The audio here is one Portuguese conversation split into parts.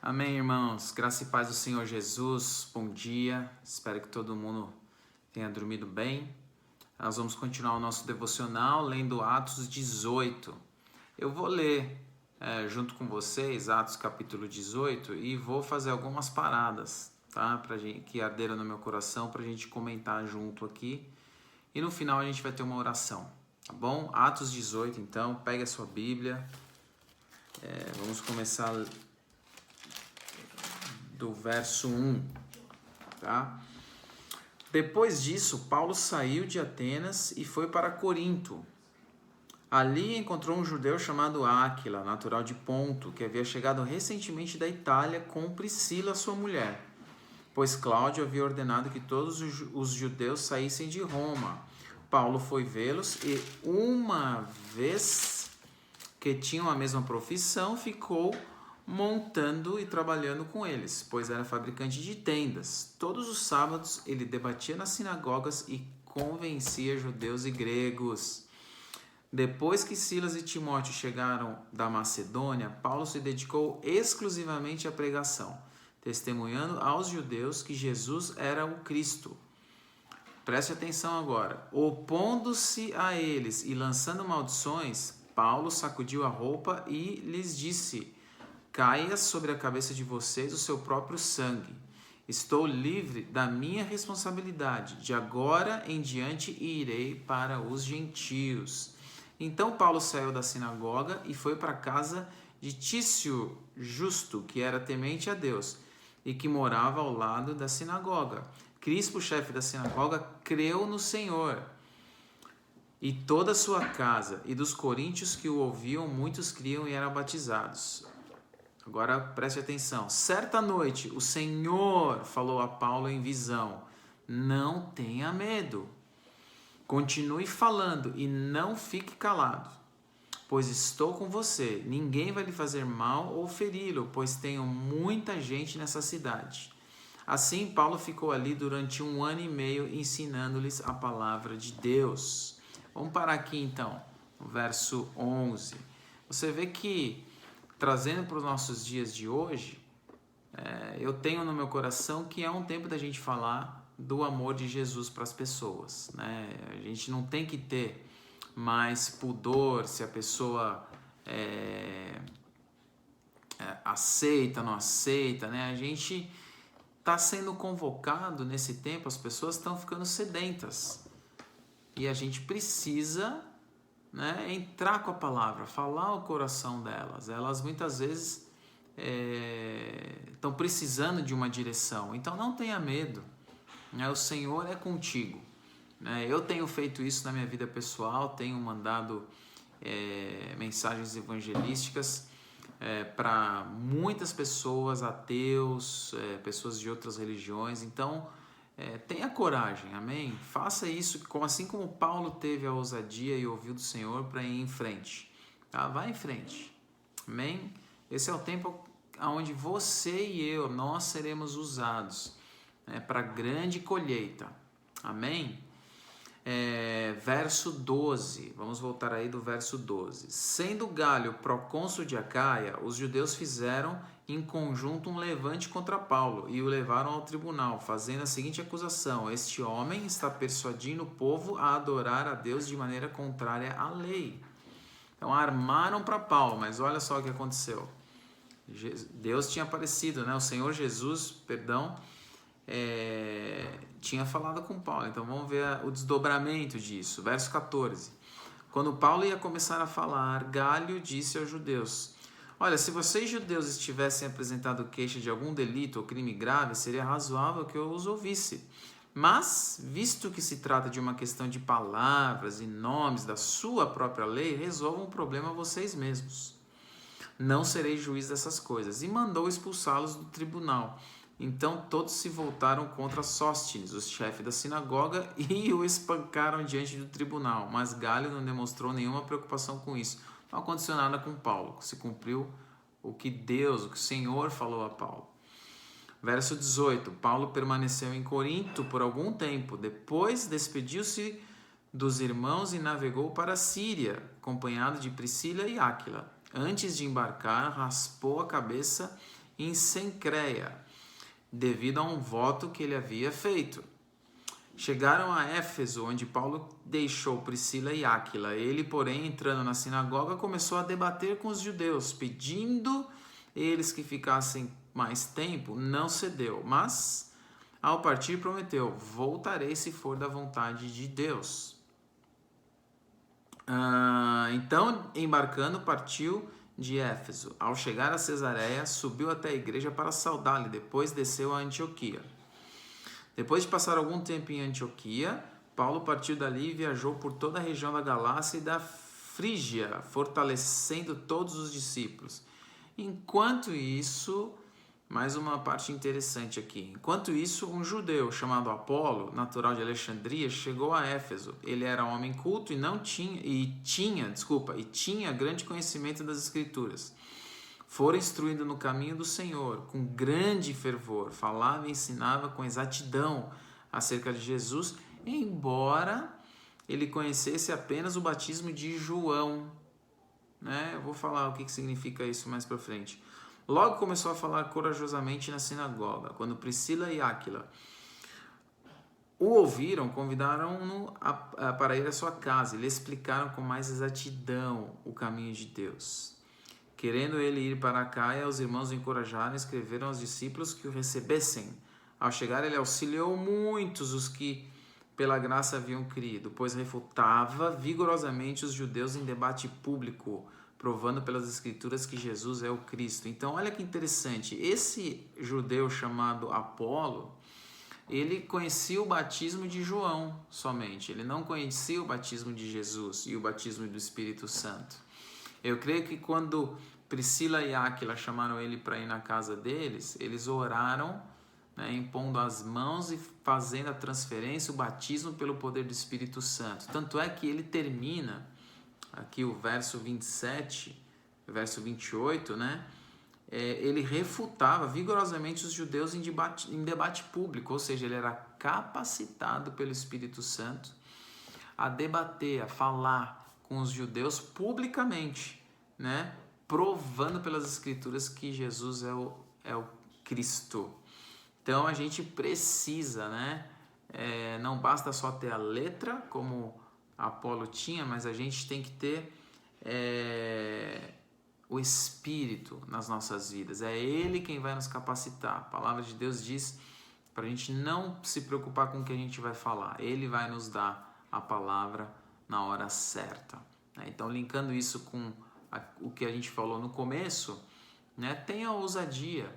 Amém, irmãos. Graça e paz do Senhor Jesus. Bom dia. Espero que todo mundo tenha dormido bem. Nós vamos continuar o nosso devocional lendo Atos 18. Eu vou ler junto com vocês Atos capítulo 18 e vou fazer algumas paradas, tá? Que arderam no meu coração para a gente comentar junto aqui. E no final a gente vai ter uma oração, tá bom? Atos 18, então, pegue a sua Bíblia. Vamos começar do verso 1, tá? Depois disso, Paulo saiu de Atenas e foi para Corinto. Ali encontrou um judeu chamado Áquila, natural de Ponto, que havia chegado recentemente da Itália com Priscila, sua mulher, pois Cláudio havia ordenado que todos os judeus saíssem de Roma. Paulo foi vê-los e, uma vez que tinham a mesma profissão, ficou montando e trabalhando com eles, pois era fabricante de tendas. Todos os sábados ele debatia nas sinagogas e convencia judeus e gregos. Depois que Silas e Timóteo chegaram da Macedônia, Paulo se dedicou exclusivamente à pregação, testemunhando aos judeus que Jesus era o Cristo. Preste atenção agora. Opondo-se a eles e lançando maldições, Paulo sacudiu a roupa e lhes disse: caia sobre a cabeça de vocês o seu próprio sangue. Estou livre da minha responsabilidade. De agora em diante irei para os gentios. Então Paulo saiu da sinagoga e foi para a casa de Tício Justo, que era temente a Deus e que morava ao lado da sinagoga. Crispo, chefe da sinagoga, creu no Senhor e toda a sua casa, e dos coríntios que o ouviam, muitos criam e eram batizados. Agora preste atenção. Certa noite, o Senhor falou a Paulo em visão: não tenha medo. Continue falando e não fique calado, pois estou com você. Ninguém vai lhe fazer mal ou feri-lo, pois tenho muita gente nessa cidade. Assim, Paulo ficou ali durante 1 ano e meio, ensinando-lhes a palavra de Deus. Vamos parar aqui então, no verso 11. Você vê que, trazendo para os nossos dias de hoje, eu tenho no meu coração que é um tempo da gente falar do amor de Jesus para as pessoas, né? A gente não tem que ter mais pudor se a pessoa aceita, não aceita, né? A gente está sendo convocado nesse tempo, as pessoas estão ficando sedentas e a gente precisa, né, entrar com a palavra, falar o coração delas. Elas muitas vezes estão precisando de uma direção, então não tenha medo, né? O Senhor é contigo, né? Eu tenho feito isso na minha vida pessoal, tenho mandado mensagens evangelísticas para muitas pessoas, ateus, pessoas de outras religiões. Então tenha coragem, amém? Faça isso, assim como Paulo teve a ousadia e ouviu do Senhor para ir em frente, tá? Vai em frente, amém? Esse é o tempo onde você e eu, nós seremos usados, né, para grande colheita, amém? Verso 12, vamos voltar aí do verso 12. Sendo Galho procônsul de Acaia, os judeus fizeram em conjunto um levante contra Paulo e o levaram ao tribunal, fazendo a seguinte acusação: este homem está persuadindo o povo a adorar a Deus de maneira contrária à lei. Então armaram para Paulo, mas olha só o que aconteceu. Deus tinha aparecido, né? O Senhor Jesus, tinha falado com Paulo. Então vamos ver o desdobramento disso. Verso 14. Quando Paulo ia começar a falar, Galho disse aos judeus: olha, se vocês judeus estivessem apresentado queixa de algum delito ou crime grave, seria razoável que eu os ouvisse. Mas, visto que se trata de uma questão de palavras e nomes da sua própria lei, resolvam o problema vocês mesmos. Não serei juiz dessas coisas. E mandou expulsá-los do tribunal. Então todos se voltaram contra Sóstenes, o chefe da sinagoga, e o espancaram diante do tribunal. Mas Galho não demonstrou nenhuma preocupação com isso. Não aconteceu nada com Paulo. Se cumpriu o que o Senhor falou a Paulo. Verso 18. Paulo permaneceu em Corinto por algum tempo. Depois despediu-se dos irmãos e navegou para a Síria, acompanhado de Priscila e Áquila. Antes de embarcar, raspou a cabeça em Cencreia, devido a um voto que ele havia feito. Chegaram a Éfeso, onde Paulo deixou Priscila e Áquila. Ele, porém, entrando na sinagoga, começou a debater com os judeus, pedindo eles que ficassem mais tempo. Não cedeu, mas, ao partir, prometeu: voltarei se for da vontade de Deus. Então, embarcando, partiu de Éfeso. Ao chegar a Cesareia, subiu até a igreja para saudá-lo, depois desceu a Antioquia. Depois de passar algum tempo em Antioquia, Paulo partiu dali e viajou por toda a região da Galácia e da Frígia, fortalecendo todos os discípulos. Enquanto isso, mais uma parte interessante aqui. Enquanto isso, um judeu chamado Apolo, natural de Alexandria, chegou a Éfeso. Ele era um homem culto e tinha grande conhecimento das Escrituras. Fora instruído no caminho do Senhor, com grande fervor, falava e ensinava com exatidão acerca de Jesus, embora ele conhecesse apenas o batismo de João. Eu vou falar o que significa isso mais para frente. Logo começou a falar corajosamente na sinagoga. Quando Priscila e Áquila o ouviram, convidaram-no para ir à sua casa e lhe explicaram com mais exatidão o caminho de Deus. Querendo ele ir para Caia, os irmãos o encorajaram e escreveram aos discípulos que o recebessem. Ao chegar, ele auxiliou muitos os que pela graça haviam crido, pois refutava vigorosamente os judeus em debate público, provando pelas Escrituras que Jesus é o Cristo. Então, olha que interessante, esse judeu chamado Apolo, ele conhecia o batismo de João somente, ele não conhecia o batismo de Jesus e o batismo do Espírito Santo. Eu creio que quando Priscila e Áquila chamaram ele para ir na casa deles, eles oraram, impondo as mãos e fazendo a transferência, o batismo pelo poder do Espírito Santo. Tanto é que ele termina, aqui o verso 27, verso 28, ele refutava vigorosamente os judeus em debate público, ou seja, ele era capacitado pelo Espírito Santo a debater, a falar com os judeus publicamente, provando pelas Escrituras que Jesus é o Cristo. Então a gente precisa, não basta só ter a letra, como Apolo tinha, mas a gente tem que ter o Espírito nas nossas vidas. É Ele quem vai nos capacitar. A palavra de Deus diz para a gente não se preocupar com o que a gente vai falar. Ele vai nos dar a palavra na hora certa. Então, linkando isso com o que a gente falou no começo, tenha ousadia,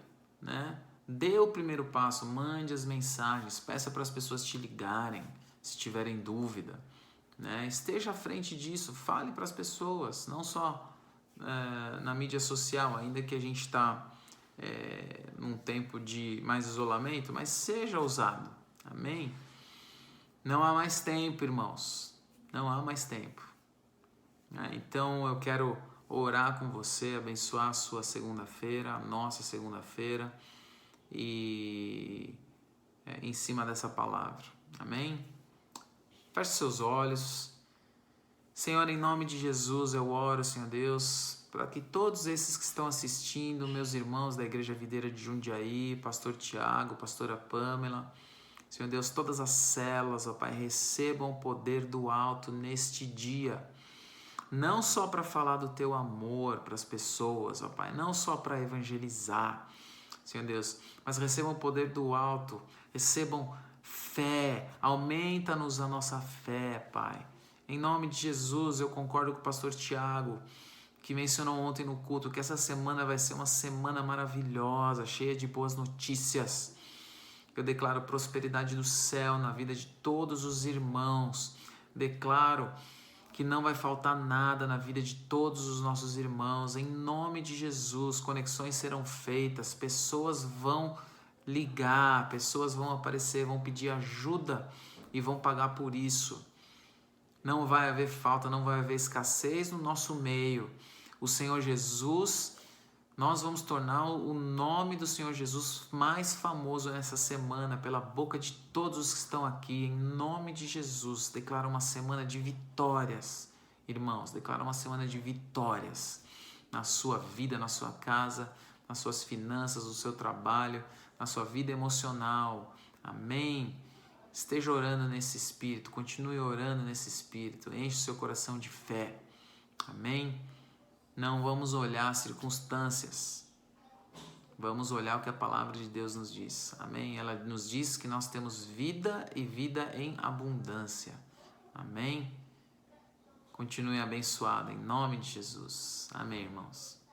dê o primeiro passo, mande as mensagens, peça para as pessoas te ligarem se tiverem dúvida, esteja à frente disso, fale para as pessoas, não só na mídia social, ainda que a gente está num tempo de mais isolamento, mas seja ousado, amém? Não há mais tempo, irmãos, não há mais tempo. Então eu quero orar com você, abençoar a sua segunda-feira, a nossa segunda-feira, e em cima dessa palavra, amém? Feche seus olhos. Senhor, em nome de Jesus eu oro, Senhor Deus, para que todos esses que estão assistindo, meus irmãos da Igreja Videira de Jundiaí, pastor Tiago, pastora Pamela, Senhor Deus, todas as células, ó Pai, recebam o poder do alto neste dia, não só para falar do Teu amor para as pessoas, ó Pai, não só para evangelizar, Senhor Deus, mas recebam o poder do alto, recebam fé, aumenta-nos a nossa fé, Pai. Em nome de Jesus, eu concordo com o pastor Tiago, que mencionou ontem no culto, que essa semana vai ser uma semana maravilhosa, cheia de boas notícias. Eu declaro prosperidade do céu na vida de todos os irmãos. Declaro que não vai faltar nada na vida de todos os nossos irmãos. Em nome de Jesus, conexões serão feitas, pessoas vão ligar, pessoas vão aparecer, vão pedir ajuda e vão pagar por isso. Não vai haver falta, não vai haver escassez no nosso meio. O Senhor Jesus, nós vamos tornar o nome do Senhor Jesus mais famoso nessa semana, pela boca de todos os que estão aqui. Em nome de Jesus, declara uma semana de vitórias. Irmãos, declara uma semana de vitórias na sua vida, na sua casa, nas suas finanças, no seu trabalho, na sua vida emocional. Amém? Esteja orando nesse espírito, continue orando nesse espírito, enche o seu coração de fé. Amém? Não vamos olhar as circunstâncias, vamos olhar o que a palavra de Deus nos diz. Amém? Ela nos diz que nós temos vida e vida em abundância. Amém? Continue abençoado em nome de Jesus. Amém, irmãos?